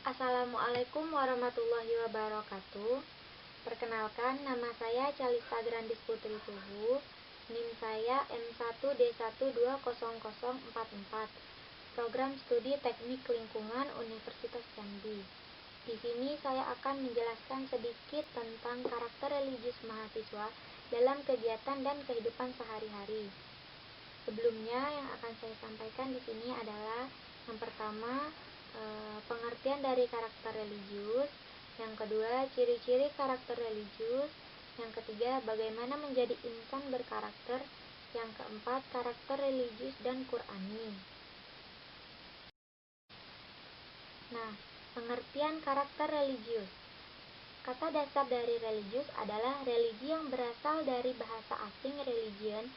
Assalamualaikum warahmatullahi wabarakatuh. Perkenalkan, nama saya Calista Grandis Putri Tuhu. NIM saya M1D1200044. Program Studi Teknik Lingkungan Universitas Jambi. Di sini saya akan menjelaskan sedikit tentang karakter religius mahasiswa dalam kegiatan dan kehidupan sehari-hari. Sebelumnya yang akan saya sampaikan di sini adalah yang pertama, pengertian dari karakter religius, yang kedua ciri-ciri karakter religius, yang ketiga bagaimana menjadi insan berkarakter, yang keempat karakter religius dan Qur'ani. Nah, pengertian karakter religius. Kata dasar dari religius adalah religi yang berasal dari bahasa asing religion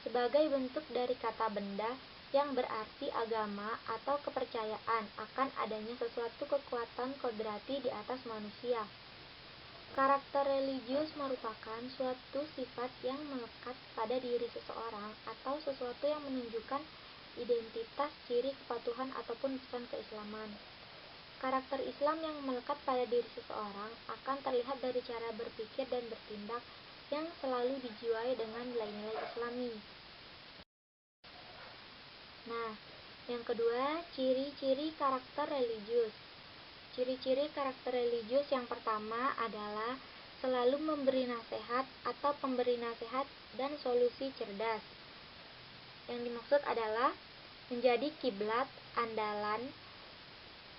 sebagai bentuk dari kata benda yang berarti agama atau kepercayaan akan adanya sesuatu kekuatan kodrati di atas manusia. Karakter religius merupakan suatu sifat yang melekat pada diri seseorang atau sesuatu yang menunjukkan identitas, ciri kepatuhan ataupun pesan keislaman. Karakter Islam yang melekat pada diri seseorang akan terlihat dari cara berpikir dan bertindak yang selalu dijiwai dengan nilai-nilai Islami. Nah, yang kedua, ciri-ciri karakter religius. Ciri-ciri karakter religius yang pertama adalah selalu memberi nasihat atau pemberi nasihat dan solusi cerdas. Yang dimaksud adalah menjadi kiblat andalan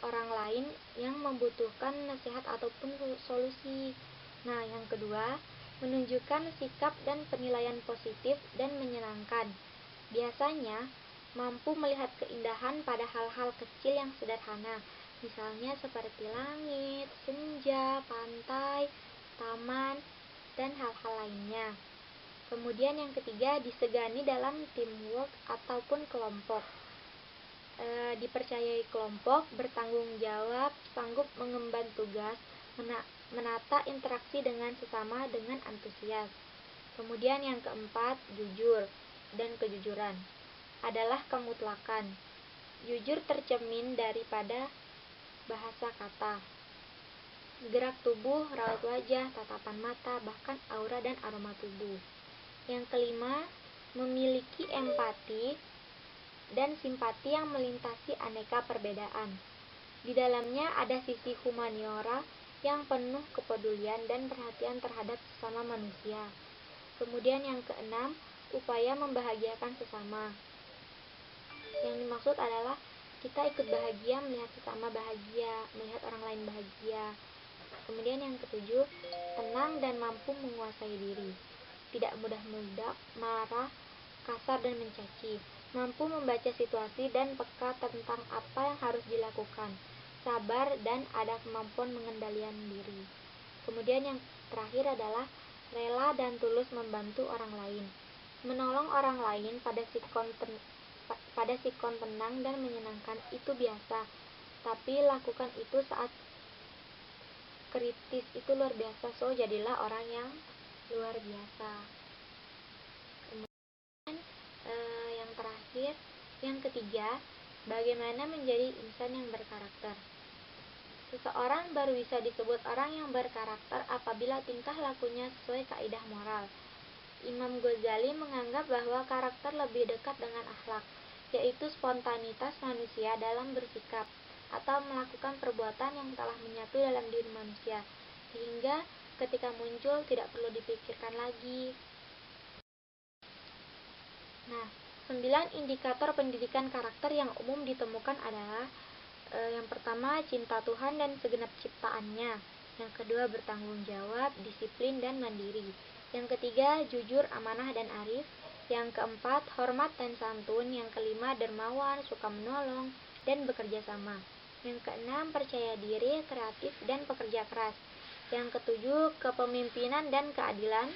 orang lain yang membutuhkan nasihat ataupun solusi. Nah, yang kedua, menunjukkan sikap dan penilaian positif dan menyenangkan. Biasanya mampu melihat keindahan pada hal-hal kecil yang sederhana, misalnya seperti langit, senja, pantai, taman, dan hal-hal lainnya. Kemudian yang ketiga, disegani dalam teamwork ataupun kelompok. Dipercayai kelompok, bertanggung jawab, sanggup mengemban tugas, menata interaksi dengan sesama dengan antusias. Kemudian yang keempat, jujur dan kejujuran adalah kemutlakan. Jujur tercermin daripada bahasa kata, gerak tubuh, raut wajah, tatapan mata, bahkan aura dan aroma tubuh. Yang kelima, memiliki empati dan simpati yang melintasi aneka perbedaan. Di dalamnya ada sisi humaniora yang penuh kepedulian dan perhatian terhadap sesama manusia. Kemudian yang keenam, upaya membahagiakan sesama. Yang dimaksud adalah kita ikut bahagia melihat sesama bahagia, melihat orang lain bahagia. Kemudian yang ketujuh, tenang dan mampu menguasai diri. Tidak mudah meledak, marah, kasar dan mencaci. Mampu membaca situasi dan peka tentang apa yang harus dilakukan. Sabar dan ada kemampuan mengendalikan diri. Kemudian yang terakhir adalah rela dan tulus membantu orang lain. Menolong orang lain pada sikon tenang dan menyenangkan itu biasa, tapi lakukan itu saat kritis itu luar biasa. So, jadilah orang yang luar biasa. Kemudian yang terakhir, yang ketiga, bagaimana menjadi insan yang berkarakter. Seseorang baru bisa disebut orang yang berkarakter apabila tingkah lakunya sesuai kaidah moral. Imam Ghazali menganggap bahwa karakter lebih dekat dengan akhlak, yaitu spontanitas manusia dalam bersikap atau melakukan perbuatan yang telah menyatu dalam diri manusia, sehingga ketika muncul tidak perlu dipikirkan lagi. Nah, 9 indikator pendidikan karakter yang umum ditemukan adalah yang pertama, cinta Tuhan dan segenap ciptaannya. Yang kedua, bertanggung jawab, disiplin, dan mandiri. Yang ketiga, jujur, amanah, dan arif. Yang keempat, hormat dan santun. Yang kelima, dermawan, suka menolong, dan bekerja sama. Yang keenam, percaya diri, kreatif, dan pekerja keras. Yang ketujuh, kepemimpinan dan keadilan.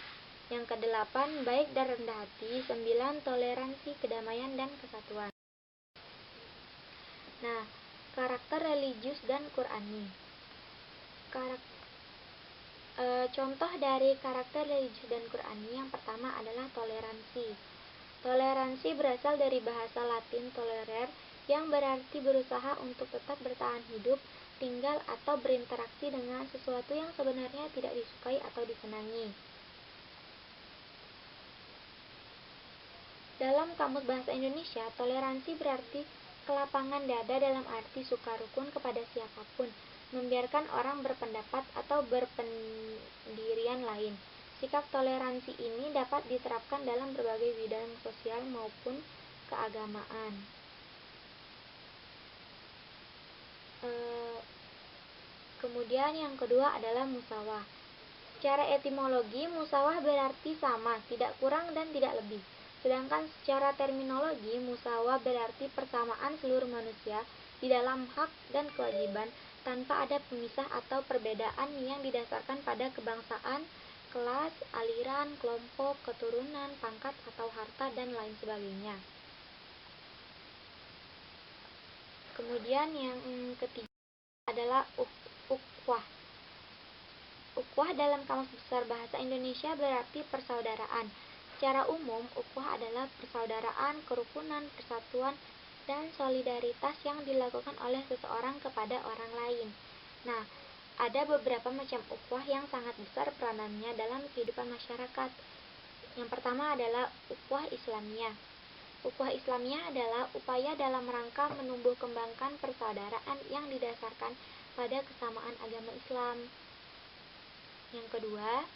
Yang kedelapan, baik dan rendah hati. 9, toleransi, kedamaian, dan kesatuan. Nah, karakter religius dan Qur'ani. Contoh dari karakter religius dan Qur'ani yang pertama adalah toleransi. Toleransi berasal dari bahasa Latin tolerer yang berarti berusaha untuk tetap bertahan hidup, tinggal, atau berinteraksi dengan sesuatu yang sebenarnya tidak disukai atau disenangi. Dalam Kamus Bahasa Indonesia, toleransi berarti kelapangan dada dalam arti suka rukun kepada siapapun, membiarkan orang berpendapat atau berpendirian lain. Sikap toleransi ini dapat diterapkan dalam berbagai bidang sosial maupun keagamaan. Kemudian yang kedua adalah musawah. Secara etimologi, musawah berarti sama, tidak kurang dan tidak lebih. Sedangkan secara terminologi, musawah berarti persamaan seluruh manusia di dalam hak dan kewajiban tanpa ada pemisah atau perbedaan yang didasarkan pada kebangsaan, kelas, aliran, kelompok, keturunan, pangkat atau harta, dan lain sebagainya. Kemudian yang ketiga adalah ukhuwah. Ukhuwah dalam Kamus Besar Bahasa Indonesia berarti persaudaraan. Secara umum, ukhuwah adalah persaudaraan, kerukunan, persatuan, dan solidaritas yang dilakukan oleh seseorang kepada orang lain. Nah, ada beberapa macam ukhuwah yang sangat besar peranannya dalam kehidupan masyarakat. Yang pertama adalah ukhuwah Islamiyah. Ukhuwah Islamiyah adalah upaya dalam rangka menumbuh kembangkan persaudaraan yang didasarkan pada kesamaan agama Islam. Yang kedua,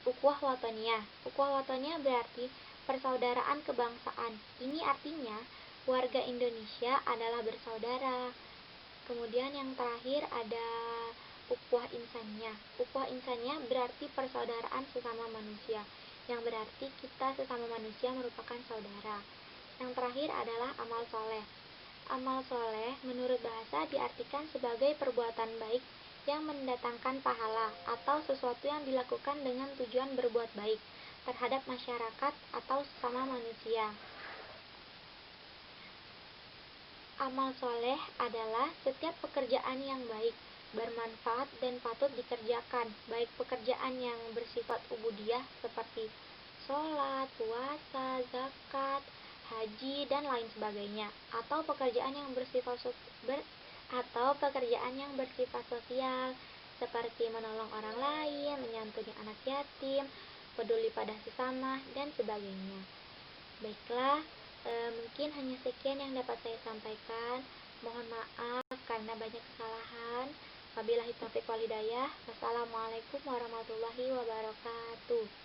ukhuwah watoniyah. Ukhuwah watoniyah berarti persaudaraan kebangsaan. Ini artinya warga Indonesia adalah bersaudara. Kemudian yang terakhir ada ukhuwah insaniyah. Ukhuwah insaniyah berarti persaudaraan sesama manusia, yang berarti kita sesama manusia merupakan saudara. Yang terakhir adalah amal soleh. Amal soleh menurut bahasa diartikan sebagai perbuatan baik yang mendatangkan pahala atau sesuatu yang dilakukan dengan tujuan berbuat baik terhadap masyarakat atau sesama manusia. Amal soleh adalah setiap pekerjaan yang baik, bermanfaat, dan patut dikerjakan, baik pekerjaan yang bersifat ubudiyah seperti sholat, puasa, zakat, haji, dan lain sebagainya, atau pekerjaan yang bersifat sosial seperti menolong orang lain, menyantuni anak yatim, peduli pada sesama, dan sebagainya. Baiklah, mungkin hanya sekian yang dapat saya sampaikan. Mohon maaf karena banyak kesalahan. Wabillahi taufiq wal hidayah. Wassalamualaikum warahmatullahi wabarakatuh.